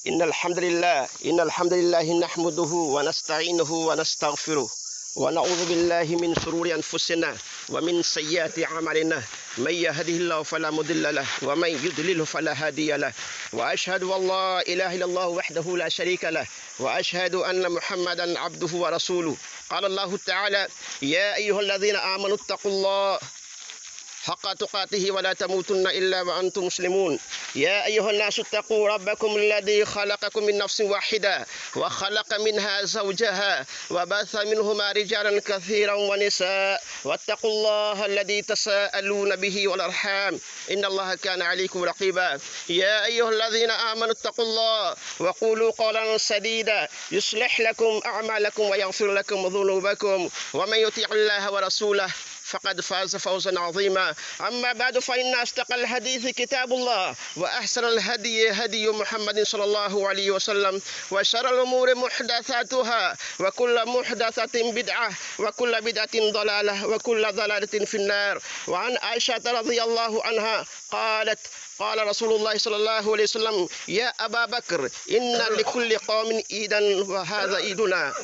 إن الحمد لله نحمده ونستعينه ونستغفره ونعوذ بالله من شرور أنفسنا ومن سيئات أعمالنا من يهده الله فلا مضل له ومن يضلل فلا هادي له وأشهد أن لا إله إلا الله وحده لا شريك له وأشهد أن محمدا عبده ورسوله. قال الله تعالى: يا أيها الذين آمنوا اتقوا الله حق تقاته ولا تموتن إلا وأنتم مسلمون. يا أيها الناس اتقوا ربكم الذي خلقكم من نفس واحدة وخلق منها زوجها وبث منهما رجالا كثيرا ونساء واتقوا الله الذي تساءلون به والأرحام إن الله كان عليكم رقيبا. يا أيها الذين آمنوا اتقوا الله وقولوا قولا سديدا يصلح لكم أعمالكم ويغفر لكم ذنوبكم ومن يطع الله ورسوله فقد فاز فوزا عظيما. أما بعد فإن أصدق الحديث كتاب الله وأحسن الهدي هدي محمد صلى الله عليه وسلم وشر الأمور محدثاتها وكل محدثة بدعة وكل بدعة ضلالة وكل ضلالة في النار. وعن عائشة رضي الله عنها قالت: قال رسول الله صلى الله عليه وسلم: يا أبا بكر إن لكل قوم عيدا وهذا عيدنا.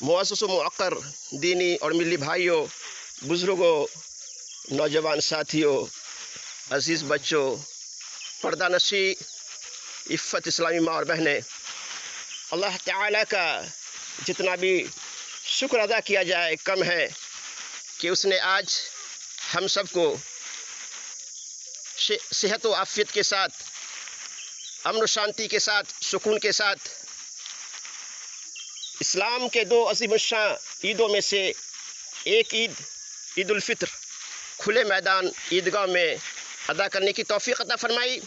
मुअस्सिस मुअक्कर दीनी और मिली भाइयों, बुजुर्गों, नौजवान साथियों, अजीज़ बच्चों, पर्दानशी इफ़्फ़त इस्लामी माँ और बहनें, अल्लाह ताला का जितना भी शुक्र अदा किया जाए कम है कि उसने आज हम सबको सेहत व आफ़ियत के साथ, अमन व शांति के साथ, सुकून के साथ इस्लाम के दो अज़ीम शान ईदों में से एक ईद ईद उल फ़ित्र खुले मैदान ईदगाह में अदा करने की तौफ़ीक़ अता फ़रमाई।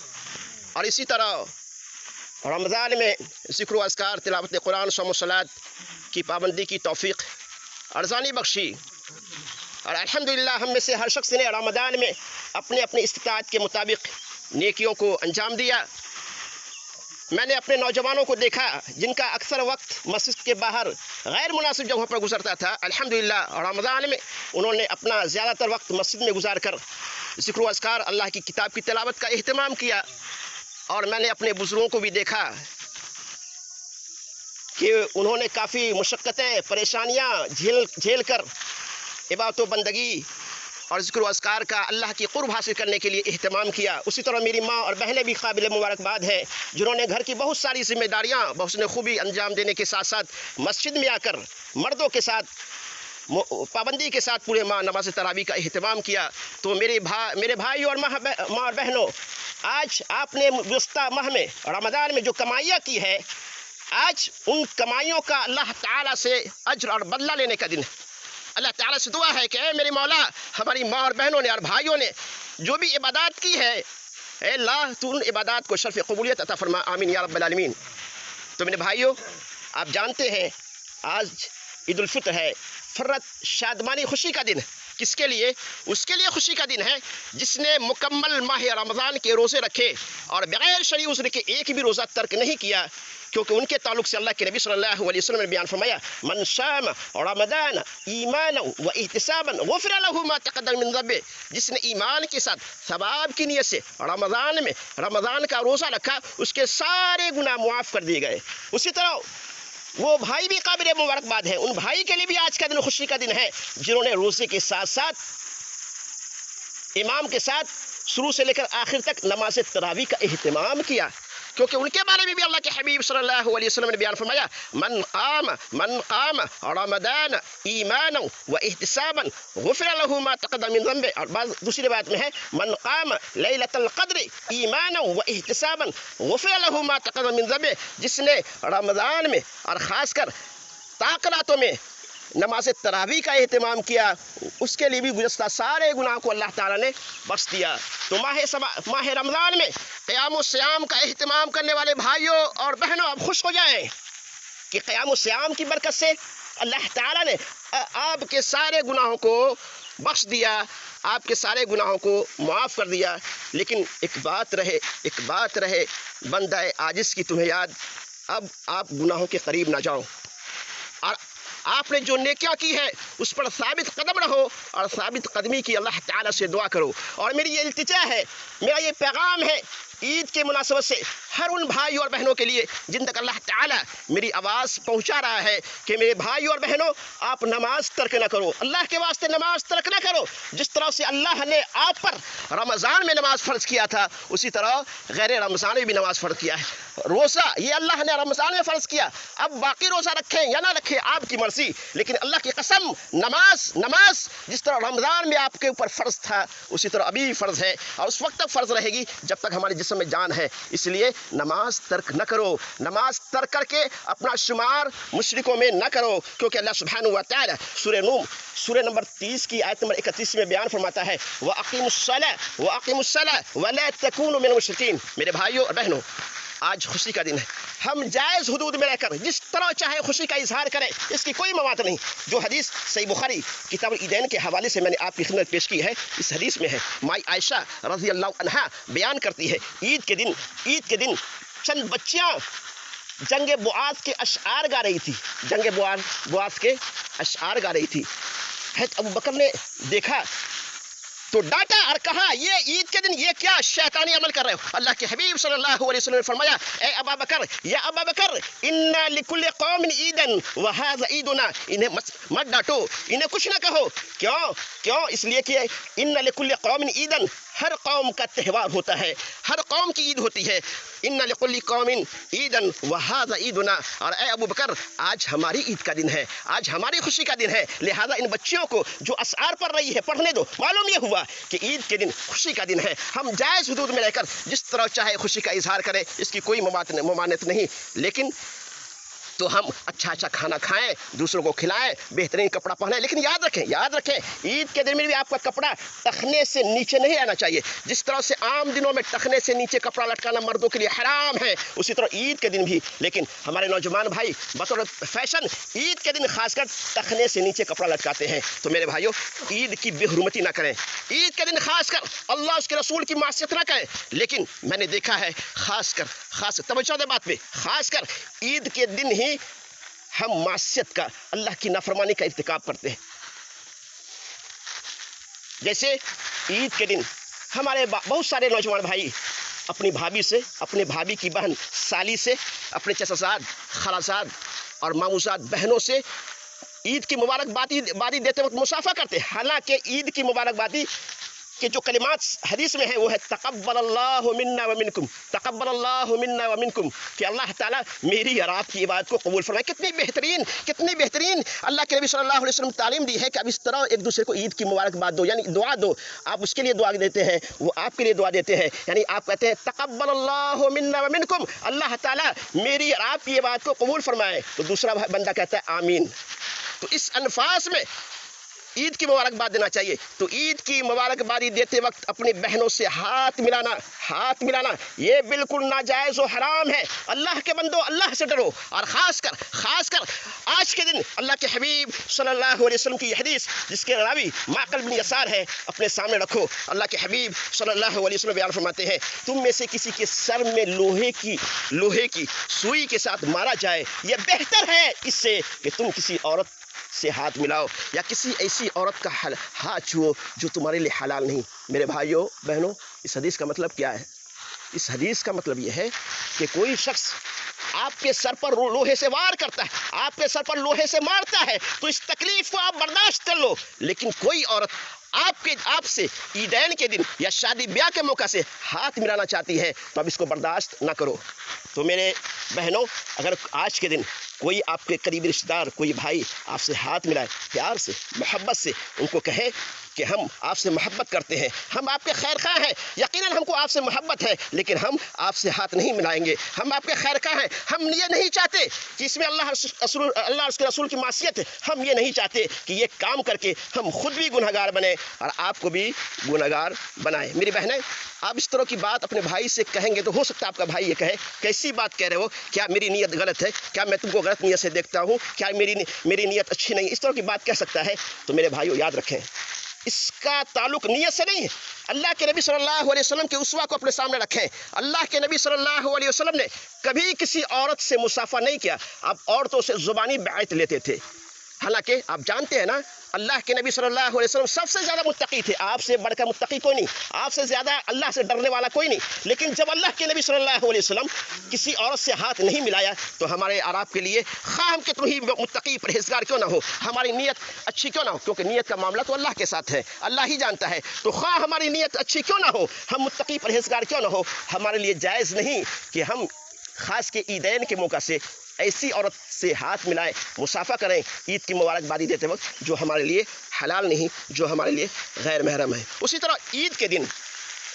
और इसी तरह रमज़ान में ज़िक्र व अज़कार, तिलावत कुरान, सौम व सलात की पाबंदी की तौफ़ीक़ अर्ज़ानी बख्शी। और अल्हम्दुलिल्लाह हम में से हर शख्स ने रमज़ान में अपने अपने इस्तिताअत के मुताबिक नेकियों को अंजाम दिया। मैंने अपने नौजवानों को देखा जिनका अक्सर वक्त मस्जिद के बाहर गैर मुनासिब जगहों पर गुजरता था। अल्हम्दुलिल्लाह रमज़ान में उन्होंने अपना ज़्यादातर वक्त मस्जिद में गुजार कर ज़िक्र व अज़कार, अल्लाह की किताब की तिलावत का एहतमाम किया। और मैंने अपने बुज़ुर्गों को भी देखा कि उन्होंने काफ़ी मुशक्क़तें, परेशानियाँ झेल कर इबादत व बंदगी और ज़िक्र व अज़कार का अल्लाह की क़ुर्ब हासिल करने के लिए एहतमाम किया। उसी तरह मेरी माँ और बहनें भी काबिल मुबारकबाद हैं जिन्होंने घर की बहुत सारी ज़िम्मेदारियाँ बहुसने खूबी अंजाम देने के साथ साथ मस्जिद में आकर मर्दों के साथ पाबंदी के साथ पूरे माह नमाज तरावी का एहतमाम किया। तो मेरे भाई और माँ और बहनों, आज आपने गुज़श्ता माह में रमज़ान में जो कमाइयाँ की है, आज उन कमाइयों का अल्लाह ताला से अज्र और बदला लेने का दिन है। अल्लाह ताला से दुआ है कि ऐ मेरी मौला, हमारी माँ और बहनों ने और भाइयों ने जो भी इबादत की है, ऐ अल्लाह तू उन इबादत को शर्फ़ क़बूलियत अता फ़रमा, आमीन या रब्बल आलमीन। तो मेरे भाइयों, आप जानते हैं आज ईद उल फ़ित्र है, फ़र्रत, शादमानी, खुशी का दिन है। किसके लिए? उसके लिए खुशी का दिन है जिसने मुकम्मल माह रमज़ान के रोज़े रखे और बग़ैर शरई उज़्र के एक भी रोज़ा तर्क नहीं किया, क्योंकि उनके ताल्लुक़ से अल्लाह के नबी सल्लल्लाहु अलैहि वसल्लम ने बयान फरमाया, मन शाम रमज़ान ईमानन व इहतिसाबन गुफ़िर लहू मा तक़द्दम मिन ज़ंबिही। जिसने ईमान के साथ सवाब की नीयत से रमज़ान का रोज़ा रखा, उसके सारे गुनाह मुआफ़ कर दिए गए। उसी तरह वो भाई भी काबिल मुबारकबाद है, उन भाई के लिए भी आज का दिन खुशी का दिन है जिन्होंने रोज़े के साथ साथ इमाम के साथ शुरू से लेकर आखिर तक नमाज तरावी का एहतमाम किया, क्योंकि उनके बारे में भी अल्लाह के हबीब सल्लल्लाहु अलैहि वसल्लम ने बयान फरमाया, मन क़ाम रमज़ान ईमानन व इहतिसाबन गुफ़िर लहू मा तक़द्दम मिन ज़ंबिही। और दूसरी बात में है, मन क़ाम लैलतुल क़द्र ईमानन व इहतिसाबन गुफ़िर लहू मा तक़द्दम मिन ज़ंबिही। जिसने रमज़ान में और ख़ासकर ताक़ रातों में नमाज तरावी का एहतमाम किया, उसके लिए भी गुज़श्ता सारे गुनाह को अल्लाह ताला ने बख्श दिया। तो माह रमज़ान में क़याम व सियाम का एहतमाम करने वाले भाइयों और बहनों, आप खुश हो जाएं कि क़याम व सियाम की बरकत से अल्लाह ताला ने आपके सारे गुनाहों को बख्श दिया, आपके सारे गुनाहों को माफ़ कर दिया। लेकिन एक बात रहे बंदा आजिज़ की तुम्हें याद, अब आप गुनाहों के करीब ना जाओ और आपने जो नेकियां की है उस पर साबित कदम रहो और साबित कदमी की अल्लाह ताला से दुआ करो। और मेरी ये इल्तिजा है, मेरा ये पैगाम है ईद के मुनासबत से हर उन भाई और बहनों के लिए जिन तक अल्लाह ताला मेरी आवाज़ पहुंचा रहा है कि मेरे भाई और बहनों, आप नमाज तर्क ना करो, अल्लाह के वास्ते नमाज तर्क ना करो। जिस तरह से अल्लाह ने आप पर रमज़ान में नमाज फ़र्ज किया था, उसी तरह गैर रमज़ान में भी नमाज फ़र्ज किया है। रोज़ा ये अल्लाह ने रमज़ान में फ़र्ज किया, अब बाकी रोज़ा रखें या ना रखें आपकी मर्ज़ी, लेकिन अल्लाह की कसम नमाज जिस तरह रमज़ान में आपके ऊपर फ़र्ज था, उसी तरह अभी फ़र्ज है और उस वक्त तक फ़र्ज रहेगी जब तक हमारे जिस्म में जान है। इसलिए नमाज तर्क न करो, नमाज तर्क करके अपना शुमार मुशरिकों में न करो, क्योंकि अल्लाह सुब्हानहू व तआला सूरह नूह सूरह नंबर 30 की आयत नंबर 31 में बयान फरमाता है, व अक़ीमुस्सलाह व ला तकूनु मिनल मुशरिकीन। मेरे भाइयों और बहनों, आज खुशी का दिन है, हम जायज़ हुदूद में रहकर जिस तरह चाहे खुशी का इजहार करें, इसकी कोई मवाद नहीं। जो हदीस सही बुखारी किताबुल ईदैन के हवाले से मैंने आपकी खिदमत पेश की है, इस हदीस में है, माई आयशा रज़ी अल्लाह अन्हा बयान करती है, ईद के दिन चंद बच्चियाँ जंग बुआत के अशआर गा रही थी, जंग बुआत के अशआर गा रही थी। हज़रत अबू बकर ने देखा तो डांटा और कहा, ये ईद के दिन ये क्या शैतानी अमल कर रहे हो। अल्लाह के हबीब सल्लल्लाहु अलैहि वसल्लम ने फरमाया, ए अबू बकर, या अबू बकर, इन्ना लिकुल्लि कौमिन ईदन व हाज़ा ईदुना। इन्हें मत डांटो, इन्हें कुछ ना कहो। क्यों? इसलिए कि इन्ना लिकुल्लि कौमिन ईदन, हर कौम का त्यौहार होता है, हर कौम की ईद होती है। इन्ना लिकुल्लि कौमिन ईदन व हाज़ा ईदुना, और ए अबू बकर, आज हमारी ईद का दिन है, आज हमारी खुशी का दिन है, लिहाजा इन बच्चियों को जो असआर पढ़ रही है पढ़ने दो। मालूम ये हुआ कि ईद के दिन खुशी का दिन है, हम जायज़ हुदूद में रहकर जिस तरह चाहे खुशी का इजहार करें, इसकी कोई ममानत नहीं। लेकिन तो हम अच्छा खाना खाएं, दूसरों को खिलाएं, बेहतरीन कपड़ा पहनें, लेकिन याद रखें ईद के दिन में भी आपका कपड़ा टखने से नीचे नहीं रहना चाहिए। जिस तरह से आम दिनों में टखने से नीचे कपड़ा लटकाना मर्दों के लिए हराम है, उसी तरह ईद के दिन भी। लेकिन हमारे नौजवान भाई बतौर फैशन ईद के दिन खासकर टखने से नीचे कपड़ा लटकाते हैं। तो मेरे भाइयों, ईद की बेहुरमती ना करें, ईद के दिन खासकर अल्लाह उसके रसूल की मासियत ना करें। लेकिन मैंने देखा है खासकर तवज्जो दे बात पे, खासकर ईद के दिन ही हम मासियत का, अल्लाह की नाफरमानी का इर्तिकाब करते हैं। जैसे ईद के दिन हमारे बहुत सारे नौजवान भाई अपनी भाभी से, अपने भाभी की बहन साली से, अपने चचाजाद, खालाजाद और मामूजाद बहनों से ईद की मुबारकबादी देते वक्त मुसाफा करते हैं। हालांकि ईद की मुबारकबादी के जो कलिमात हदीस में है वो है तक़ब्बलल्लाहु मिन्ना व मिनकुम, तक़ब्बलल्लाहु मिन्ना व मिनकुम, कि अल्लाह ताला मेरी और आपकी इबादत को कबूल फरमाए। कितनी बेहतरीन अल्लाह के नबी सल्लल्लाहु अलैहि वसल्लम तालीम दी है कि अब इस तरह एक दूसरे को ईद की मुबारकबाद दो, यानी दुआ दो। आप उसके लिए दुआ देते हैं, वो आपके लिए दुआ देते हैं, यानी आप कहते हैं तक़ब्बलल्लाहु मिन्ना व मिनकुम, अल्लाह ताला मेरी और आपकी इबादत को कबूल फरमाए। तो दूसरा बंदा कहता है आमीन। तो इस अल्फाज में ईद की मुबारकबाद देना चाहिए। तो ईद की मुबारकबादी देते वक्त अपनी बहनों से हाथ मिलाना ये बिल्कुल नाजायज़ और हराम है। अल्लाह के बंदो, अल्लाह से डरो। और खासकर आज के दिन अल्लाह के हबीब सल्लल्लाहु अलैहि वसल्लम की हदीस जिसके रावी माक़िल बिन यसार है, अपने सामने रखो। अल्लाह के हबीब सल्लल्लाहु अलैहि वसल्लम बयान फरमाते हैं, तुम में से किसी के सर में लोहे की सुई के साथ मारा जाए, यह बेहतर है इससे कि तुम किसी औरत से हाथ मिलाओ या किसी ऐसी औरत का हाथ छुओ जो तुम्हारे लिए हलाल नहीं। मेरे भाइयों बहनों, इस हदीस का मतलब क्या है? इस हदीस का मतलब यह है कि कोई शख्स आपके सर पर लोहे से वार करता है, आपके सर पर लोहे से मारता है, तो इस तकलीफ को आप बर्दाश्त कर लो। लेकिन कोई औरत आपसे ईदैन के दिन या शादी ब्याह के मौका से हाथ मिलाना चाहती है, तो आप इसको बर्दाश्त ना करो। तो मेरे बहनों, अगर आज के दिन कोई आपके करीबी रिश्तेदार, कोई भाई आपसे हाथ मिलाए, प्यार से, मोहब्बत से उनको कहे कि हम आपसे मोहब्बत करते हैं, हम आपके खैर खा हैं, यकीनन हमको आपसे मोहब्बत है, लेकिन हम आपसे हाथ नहीं मिलाएंगे, हम आपके खैर खा हैं, हम ये नहीं चाहते कि इसमें अल्लाह उसके रसूल की मासियत है, हम ये नहीं चाहते कि ये काम करके हम खुद भी गुनहगार बने और आपको भी गुनहगार बनाए। मेरी बहनें, आप इस तरह की बात अपने भाई से कहेंगे तो हो सकता है आपका भाई ये कहे, कैसी बात कह रहे हो, क्या मेरी नीयत गलत है, क्या मैं तुमको गलत नीयत से देखता हूँ, क्या मेरी नीयत अच्छी नहीं, इस तरह की बात कह सकता है। तो मेरे भाइयों याद रखें, इसका ताल्लुक नीयत से नहीं है। अल्लाह के नबी सल्लल्लाहु अलैहि वसल्लम के उसवा को अपने सामने रखें। अल्लाह के नबी सल्लल्लाहु अलैहि वसल्लम ने कभी किसी औरत से मुसाफा नहीं किया, आप औरतों से ज़ुबानी बैत लेते थे। हालांकि आप जानते हैं ना अल्लाह के नबी सल्लल्लाहु अलैहि वसल्लम सबसे ज़्यादा मुत्तकी थे, आपसे बढ़कर मुत्तकी कोई नहीं, आपसे ज़्यादा अल्लाह से डरने वाला कोई नहीं। लेकिन जब अल्लाह के नबी सल्लल्लाहु अलैहि वसल्लम किसी औरत से हाथ नहीं मिलाया तो हमारे और आपके लिए खा हम कितने ही मुत्तकी परहेज़गार क्यों ना हो, हमारी नीयत अच्छी क्यों ना हो, क्योंकि नीयत का मामला तो अल्लाह के साथ है, अल्लाह ही जानता है। तो खा हमारी नीयत अच्छी क्यों ना हो, हम मुत्तकी परहेज़गार क्यों ना हो, हमारे लिए जायज़ नहीं कि हम ख़ास के ईदैन के मौका से ऐसी औरत से हाथ मिलाएं, मुसाफा करें ईद की मुबारकबादी देते वक्त, जो हमारे लिए हलाल नहीं, जो हमारे लिए गैर महरम है। उसी तरह ईद के दिन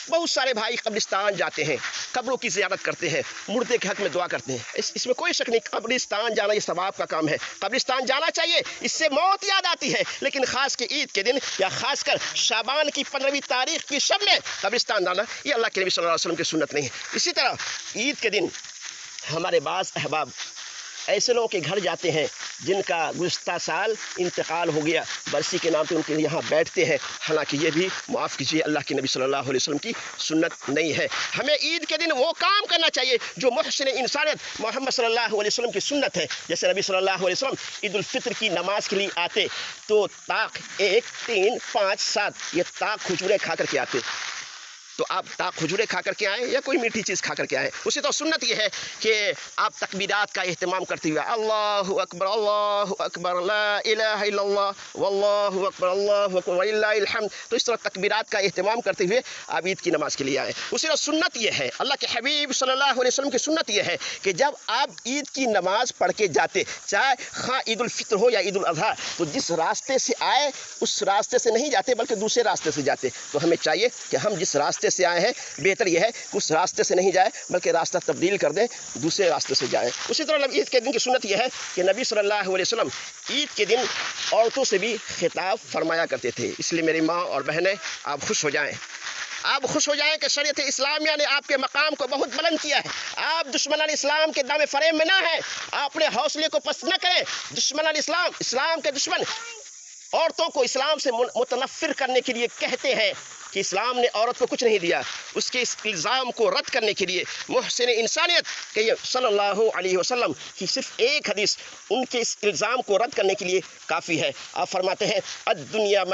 बहुत सारे भाई कब्रिस्तान जाते हैं, कब्रों की ज़ियारत करते हैं, मुर्दे के हक़ में दुआ करते हैं। इसमें कोई शक नहीं, कब्रिस्तान जाना ये सवाब का काम है, कब्रिस्तान जाना चाहिए, इससे मौत याद आती है। लेकिन ख़ास के ईद के दिन या ख़ासकर शाबान की 15वीं तारीख़ की शब में कब्रिस्तान जाना ये अल्लाह के नबी सल्लल्लाहु अलैहि वसल्लम की सुन्नत नहीं है। इसी तरह ईद के दिन हमारे बाज़ अहबाब ऐसे लोगों के घर जाते हैं जिनका गुज़श्ता साल इंतकाल हो गया, बरसी के नाम पे उनके यहाँ बैठते हैं, हालांकि ये भी माफ़ कीजिए अल्लाह के नबी सल्लल्लाहु अलैहि वसल्लम की सुन्नत नहीं है। हमें ईद के दिन वो काम करना चाहिए जो मुहसिन इंसानियत मोहम्मद सल्लल्लाहु अलैहि वसल्लम की सुन्नत है। जैसे नबी सल्लल्लाहु अलैहि वसल्लम ईद उल फित्र की नमाज के लिए आते तो ताक 1, 3, 5, 7 ये ताक खजूरें खा करके आते, तो आप ताक खजूरें खा करके आएँ या कोई मीठी चीज़ खा करके आएँ। उसी तो सुन्नत ये है कि आप तकबीरात का एहतमाम करते हुए अल्लाहु अकबर ला इलाहा इल्लल्लाह वल्लाहु अकबर वलिल्लाहिल हम्द, तो इस तरह तकबीरात का एहतमाम करते हुए आप ईद की नमाज़ के लिए आएँ। उसी तरह सुन्नत ये है, अल्लाह के हबीब सल्लल्लाहु अलैहि वसल्लम की सुन्नत ये है कि जब आप ईद की नमाज़ पढ़ के जाते, चाहे हाँ ईद उल फित्र हो या ईद उल अज़हा, तो जिस रास्ते से आए उस रास्ते से नहीं जाते बल्कि दूसरे रास्ते से जाते। तो हमें चाहिए कि हम जिस रास्ते से आए हैं बेहतर यह है कि उस रास्ते से नहीं जाए बल्कि रास्ता तब्दील कर दें, दूसरे रास्ते से जाएं। उसी तरह ईद के दिन की सुन्नत यह है कि नबी सल्लल्लाहु अलैहि वसल्लम ईद के दिन औरतों से भी खिताब फरमाया करते थे। इसलिए मेरी माँ और बहनें आप खुश हो जाएं, आप खुश हो जाएं कि शरीयत इस्लामिया ने आपके मकाम को बहुत बुलंद किया है। आप दुश्मन इस्लाम के दामे फरेब में ना हैं, अपने हौसले को पस्त न करें। दुश्मन इस्लाम के दुश्मन औरतों को इस्लाम से मुतनफ़िर करने के लिए कहते हैं कि इस्लाम ने औरत को कुछ नहीं दिया, उसके इस इल्ज़ाम को रद्द करने के लिए मुहसिन इंसानियत के सल्लल्लाहु अलैहि वसल्लम की सिर्फ एक हदीस उनके इस इल्ज़ाम को रद्द करने के लिए काफ़ी है। आप फरमाते हैं अद्दुनिया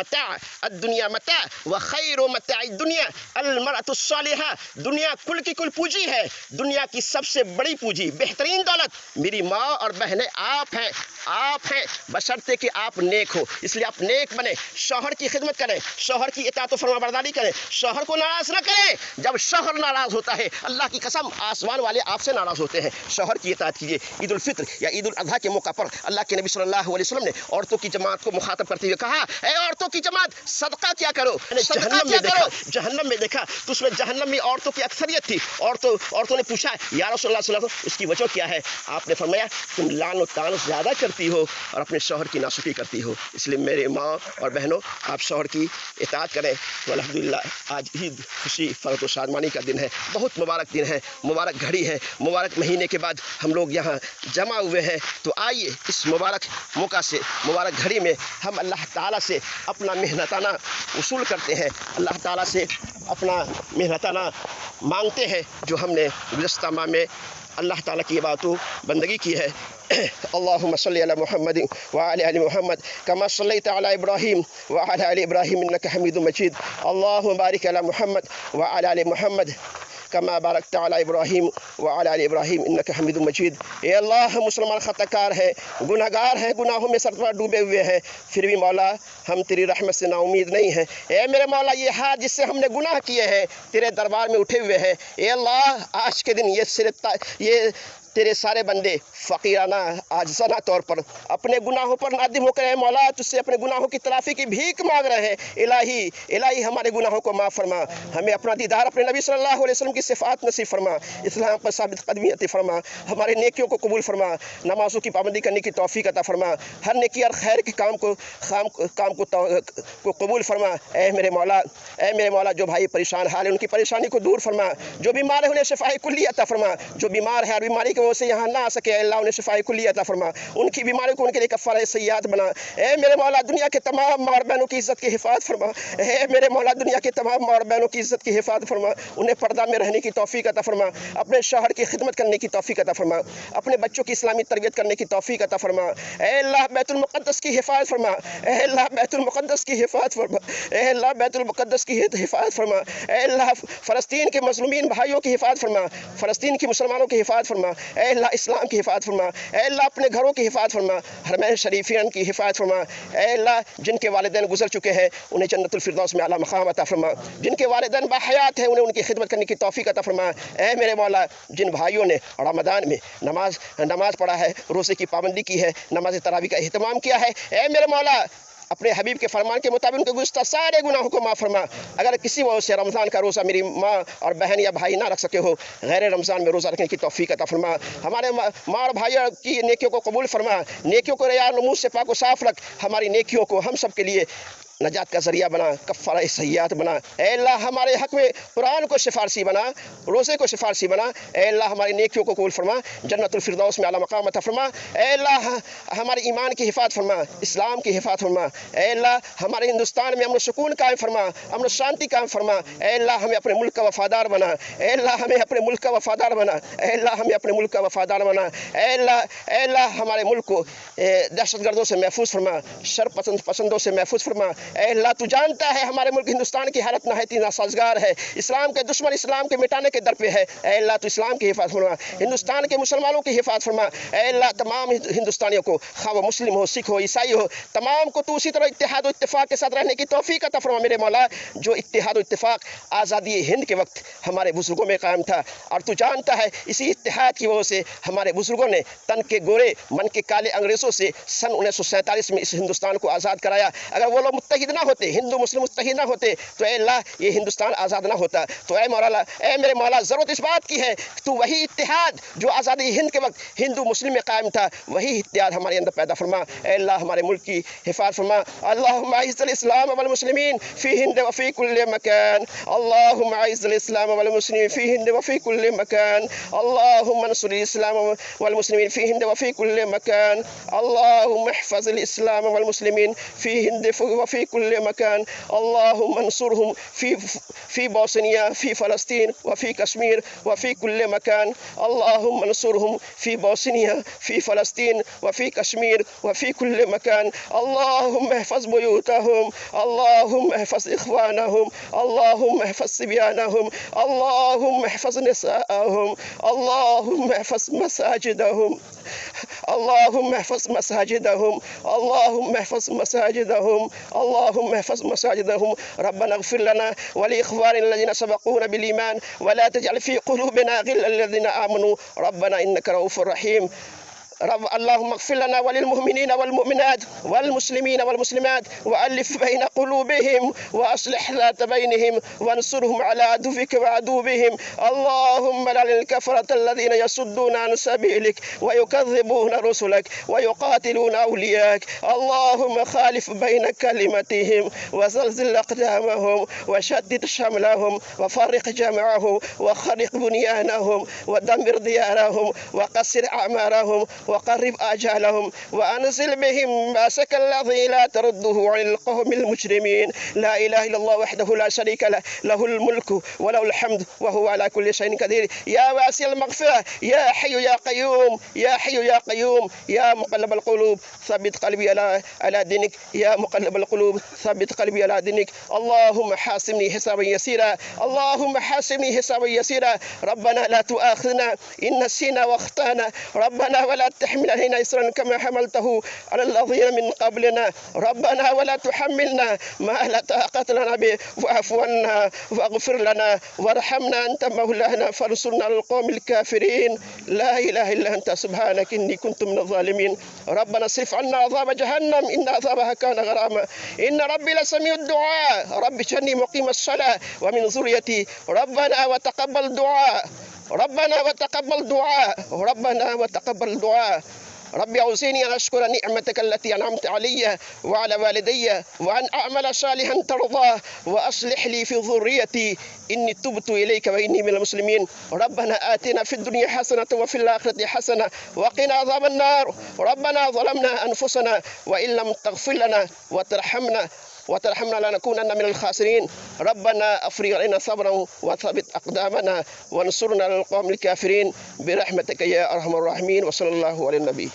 मता व खैरु मताइ दुनिया अल-मरअतु सालिहा, दुनिया कुल की कुल पूंजी है, दुनिया की सबसे बड़ी पूंजी बेहतरीन दौलत मेरी माँ और बहनें आप हैं बशर्ते कि आप नेक हो। इसलिए आप नेक बने, शौहर की खिदमत करें, शौहर की इताअत व फरमाबरदारी करें, शौहर को नाराज़ ना करें। जब शौहर नाराज़ होता है अल्लाह की कसम आसमान वाले आपसे नाराज़ होते हैं। शौहर की इताअत कीजिए। ईद उल फित्र या ईद उल अज़हा के मौका पर अल्लाह के नबी सल्लल्लाहु अलैहि वसल्लम ने औरतों की जमात को मुखातब करते हुए कहा, ए औरतों की जमात सदका क्या करो। जहन्नम में देखा तो उसमें जहन्नम में औरतों की अक्सरियत थी। औरतों ने पूछा या रसूलल्लाह सल्लल्लाहु अलैहि वसल्लम उसकी वजह क्या है। आपने फरमाया तुम लान तान ज़्यादा करती हो और अपने शौहर की नाशुक्री करती हो। इसलिए मेरे माँ और बहनों आप शौहर की इताअत करें। तो अल्हम्दुलिल्लाह आज ईद खुशी फरहत और शादमानी का दिन है, बहुत मुबारक दिन है, मुबारक घड़ी है, मुबारक महीने के बाद हम लोग यहाँ जमा हुए हैं। तो आइए इस मुबारक मौका से, मुबारक घड़ी में हम अल्लाह ताला से अपना मेहनताना वसूल करते हैं, अल्लाह ताला से अपना मेहनताना मांगते हैं जो हमने गुज़श्ता माह में अल्लाह ताला की इबादतों बंदगी की है। अल्लाहुम्मा सल्लि अला मुहम्मद व अला आलि मुहम्मद कमा सल्लैता अला इब्राहीम व अला आलि इब्राहीम इन्नका हमीदुम मजीद। अल्लाहुम्मा बारिक अला मुहम्मद व अला आलि मुहम्मद कमा बारकता अला इब्राहीम व अला आलि इब्राहीम इन्नका हमीदुम मजीद। ए अल्लाह हम मुसलमान ख़ताकार हैं, गुनाहगार हैं, गुनाहों में सरपा डूबे हुए हैं, फिर भी मौला हम तेरी रहमत से नाउमीद नहीं हैं। ए मेरे मौला ये हाथ जिससे हमने गुनाह किए हैं तेरे दरबार में उठे हुए हैं। ए अल्लाह आज के दिन ये तेरे सारे बंदे फ़कीराना आजिज़ाना तौर पर अपने गुनाहों पर नादिम होकर है मौला तुझसे अपने गुनाहों की तलाफ़ी की भीख मांग रहे हैं। इलाही हमारे गुनाहों को माफ़ फरमा, हमें अपना दीदार अपने नबी सल्लल्लाहु अलैहि वसल्लम की सिफ़ात नसीब फरमा, इस्लाम पर साबित कदमी अता फरमा, हमारे नेकियों को कबूल फरमा, नमाज़ों की पाबंदी करने की तौफ़ीक़ अता फरमा, हर नेकी और खैर के काम को कबूल फरमा। ए मेरे मौला जो भाई परेशान हाल है उनकी परेशानी को दूर फरमा, जो बीमार है उन्हें शिफ़ाए कुल्ली अता फरमा, जो बीमार है और बीमारी के وجہ سے یہاں نہ آ سکے اللہ انہیں شفاء کلیہ عطا فرما، ان کی بیماری کو ان کے لیے کفارہ سیئات بنا۔ اے میرے مولا دنیا کے تمام ماں اور بہنوں کی عزت کی حفاظت فرما، اے میرے مولا دنیا کے تمام ماں اور بہنوں کی عزت کی حفاظت فرما، انہیں پردہ میں رہنے کی توفیق عطا فرما، اپنے شوہر کی خدمت کرنے کی توفیق عطا فرما، اپنے بچوں کی اسلامی تربیت کرنے کی توفیق عطا فرما۔ اے اللہ بیت المقدس کی حفاظت فرما، اے اللہ بیت المقدس کی حفاظت فرما، اے اللہ بیت المقدس کی حفاظت فرما، اے اللہ فلسطین کے مظلومین بھائیوں کی حفاظت فرما، فلسطین کی مسلمانوں کی حفاظت فرما، اے اللہ اسلام کی حفاظت فرما، اے اللہ اپنے گھروں کی حفاظت فرما، حرمین شریفین کی حفاظت فرما، اے اللہ جن کے والدین گزر چکے ہیں انہیں جنت الفردوس میں اعلیٰ مقام عطا فرما، جن کے والدین باحیات ہیں انہیں ان کی خدمت کرنے کی توفیق عطا فرما۔ اے میرے مولا جن بھائیوں نے رمضان میں نماز پڑھا ہے، روزے کی پابندی کی ہے، نماز تراویح کا اہتمام کیا ہے، اے میرے مولا اپنے حبیب کے فرمان کے مطابق ان کے گزشتہ سارے گناہوں کو معاف فرما۔ اگر کسی وجہ سے رمضان کا روزہ میری ماں اور بہن یا بھائی نہ رکھ سکے ہو، غیر رمضان میں روزہ رکھنے کی توفیق عطا فرما، ہمارے ماں اور بھائیوں کی نیکیوں کو قبول فرما، نیکیوں کو ریا نموز سے پاک و صاف رکھ، ہماری نیکیوں کو ہم سب کے لیے نجات کا ذریعہ بنا، کفارہ سیئات بنا۔ اے اللہ ہمارے حق میں قرآن کو سفارشی بنا، روزے کو سفارشی بنا، اے اللہ ہماری نیکیوں کو قبول فرما، جنت الفردوس میں اعلیٰ مقام عطا فرما۔ اے اللہ ہمارے ایمان کی حفاظت فرما، اسلام کی حفاظت فرما، اے اللہ ہمارے ہندوستان میں امن و سکون قائم فرما، امن و شانتی قائم فرما، اے اللہ ہمیں اپنے ملک کا وفادار بنا، اے اللہ ہمیں اپنے ملک کا وفادار بنا، اے اللہ ہمیں اپنے ملک کا وفادار بنا، اے اللہ ہمارے ملک کو دہشت گردوں سے محفوظ فرما، شر پسندوں سے محفوظ فرما۔ اے اللہ تو جانتا ہے ہمارے ملک ہندوستان کی حالت نہایت ہی ناسازگار ہے، اسلام کے دشمن اسلام کے مٹانے کے در پہ ہے، اے اللہ تو اسلام کی حفاظت فرما، ہندوستان کے مسلمانوں کی حفاظت فرما، اے اللہ تمام ہندوستانیوں کو خواہ وہ مسلم ہو، سکھ ہو، عیسائی ہو، تمام کو تو اسی طرح اتحاد و اتفاق کے ساتھ رہنے کی توفیق عطا فرما میرے مولا، جو اتحاد و اتفاق آزادی ہند کے وقت ہمارے بزرگوں میں قائم تھا، اور تو جانتا ہے اسی اتحاد کی وجہ سے ہمارے بزرگوں نے تن کے گورے من کے کالے انگریزوں سے سن 1947 میں اس ہندوستان کو آزاد کرایا۔ اگر وہ لوگ متحد نہ ہوتے، ہندو مسلم متحد نہ ہوتے تو اے اللہ یہ ہندوستان آزاد نہ ہوتا۔ تو اے مولا، اے میرے مولا ضرورت اس بات کی ہے تو وہی اتحاد جو آزادی ہند کے وقت ہندو مسلم میں قائم تھا وہی اتحاد ہمارے اندر پیدا فرما، اے اللہ ہمارے ملک کی حفاظت فرما۔ اللہم اعز الاسلام والمسلمین فی ہند وفی کل مکان، اللہم اعز الاسلام والمسلمین فی ہند وفی کل مکان، اللہم انصر الاسلام والمسلمین فی ہند وفی کل مکان، اللہم احفظ الاسلام والمسلمین فی ہند وفی کل مکان، اللہم انصرهم فی بوسنیا فی فلسطین وفی کشمیر وفی کل مکان، اللہم انصرهم فی بوسنیا فی فلسطین وفی کشمیر وفی کل مکان، اللہم احفظ بیوتهم، اللہم احفظ اخوانهم، اللہم احفظ صبیانهم، اللہم احفظ نساءهم، اللہم احفظ مساجدهم، اللہم احفظ مساجدهم، اللہم احفظ مساجدهم، اللہم احفظ مساجدهم، ربنا اغفر لنا ولإخواننا الذين سبقونا بالإيمان ولا تجعل في قلوبنا غلا للذين آمنوا ربنا إنك رؤوف رحيم، اللهم اغفر لنا وللمؤمنين والمؤمنات والمسلمين والمسلمات وألف بين قلوبهم وأصلح ذات بينهم وانصرهم على عدوك وعدوهم، اللهم لعن الكفرة الذين يصدون عن سبيلك ويكذبون رسلك ويقاتلون أولياءك، اللهم خالف بين كلمتهم وزلزل أقدامهم وشدد شملهم وفرق جمعهم وخرق بنيانهم ودمر ديارهم وقصر أعمارهم وقرب آجالهم وأنزل بهم بأسك الذي لا ترده عن القوم المجرمين، لا إله إلا الله وحده لا شريك له، له الملك وله الحمد وهو على كل شيء قدير، يا واسع المغفرة، يا حي يا قيوم، يا حي يا قيوم، يا مقلب القلوب ثبت قلبي على دينك، يا مقلب القلوب ثبت قلبي على دينك، اللهم حاسبني حسابا يسيرا، اللهم حاسبني حسابا يسيرا، ربنا لا تؤاخذنا إن نسينا واخطأنا، ربنا ولا تحمل علينا إصرا كما حملته على الذين من قبلنا، ربنا ولا تحملنا ما لا طاقة لنا به، واعف عنا واغفر لنا وارحمنا أنت مولانا فانصرنا على القوم الكافرين، لا إله إلا أنت سبحانك إني كنت من الظالمين، ربنا اصرف عنا عذاب جهنم إن عذابها كان غراما، إن ربي لسميع الدعاء، رب اجعلني مقيم الصلاة ومن ذريتي، ربنا وتقبل دعاء، ربنا وتقبل دعاء، ربنا وتقبل دعاء، ربي أوزعني أن أشكر نعمتك التي أنعمت علي وعلى والدي وأن أعمل صالحا ترضاه وأصلح لي في ذريتي إني تبت إليك وإني من المسلمين. ربنا آتنا في الدنيا حسنة وفي الآخرة حسنة وقنا عذاب النار. ربنا ظلمنا أنفسنا وإن لم تغفر لنا وترحمنا لنكونن من الخاسرين. ربنا أفرغ علينا صبرا وثبت أقدامنا وانصرنا على القوم الكافرين برحمتك يا أرحم الراحمين. وصلى الله على النبي.